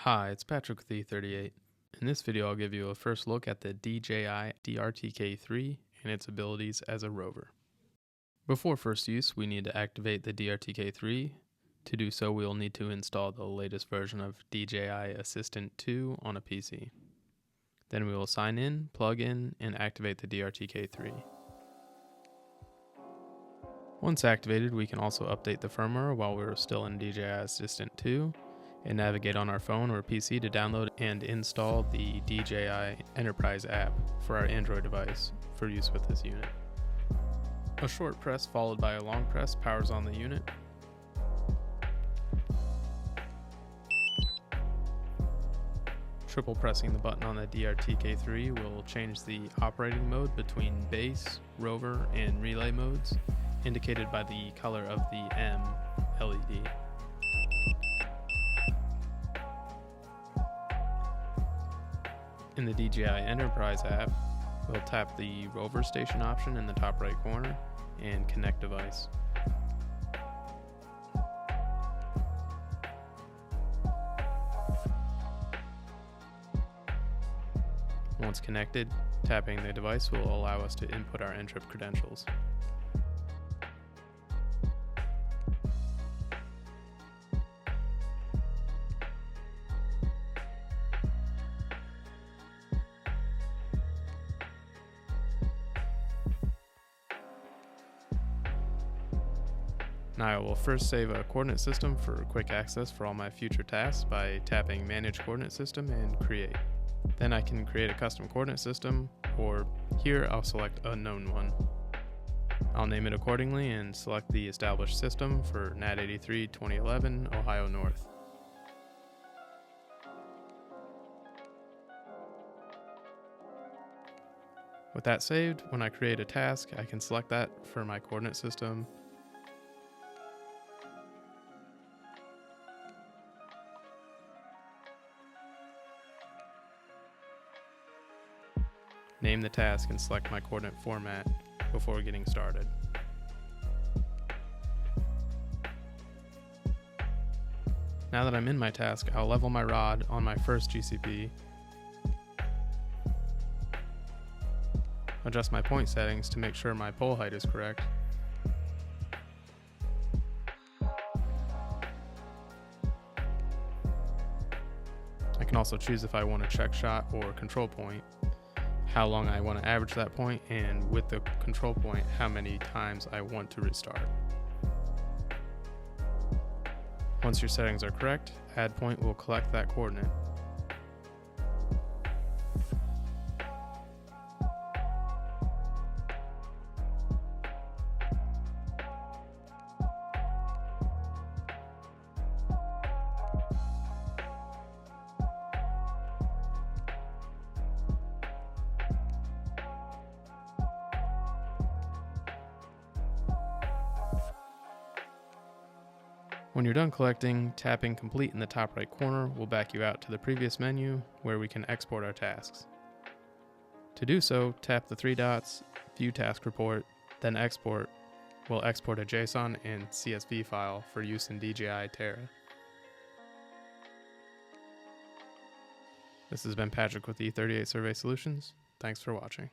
Hi, it's Patrick with E38. In this video, I'll give you a first look at the DJI D-RTK 3 and its abilities as a rover. Before first use, we need to activate the D-RTK 3. To do so, we'll need to install the latest version of DJI Assistant 2 on a PC. Then we will sign in, plug in, and activate the D-RTK 3. Once activated, we can also update the firmware while we're still in DJI Assistant 2, and navigate on our phone or PC to download and install the DJI Enterprise app for our Android device for use with this unit. A short press followed by a long press powers on the unit. Triple pressing the button on the D-RTK 3 will change the operating mode between base, rover, and relay modes, indicated by the color of the M LED. In the DJI Enterprise app, we'll tap the Rover Station option in the top right corner and connect device. Once connected, tapping the device will allow us to input our Entrip credentials. Now I will first save a coordinate system for quick access for all my future tasks by tapping Manage Coordinate System and Create. Then I can create a custom coordinate system, or here I'll select a known one. I'll name it accordingly and select the established system for NAT 83 2011 Ohio North. With that saved, when I create a task, I can select that for my coordinate system. Name the task and select my coordinate format before getting started. Now that I'm in my task, I'll level my rod on my first GCP, adjust my point settings to make sure my pole height is correct, I can also choose if I want a check shot or control point, how long I want to average that point, and with the control point, how many times I want to restart. Once your settings are correct, add point will collect that coordinate. When you're done collecting, tapping complete in the top right corner will back you out to the previous menu where we can export our tasks. To do so, tap the three dots, View Task Report, then Export. We'll export a JSON and CSV file for use in DJI Terra. This has been Patrick with E38 Survey Solutions. Thanks for watching.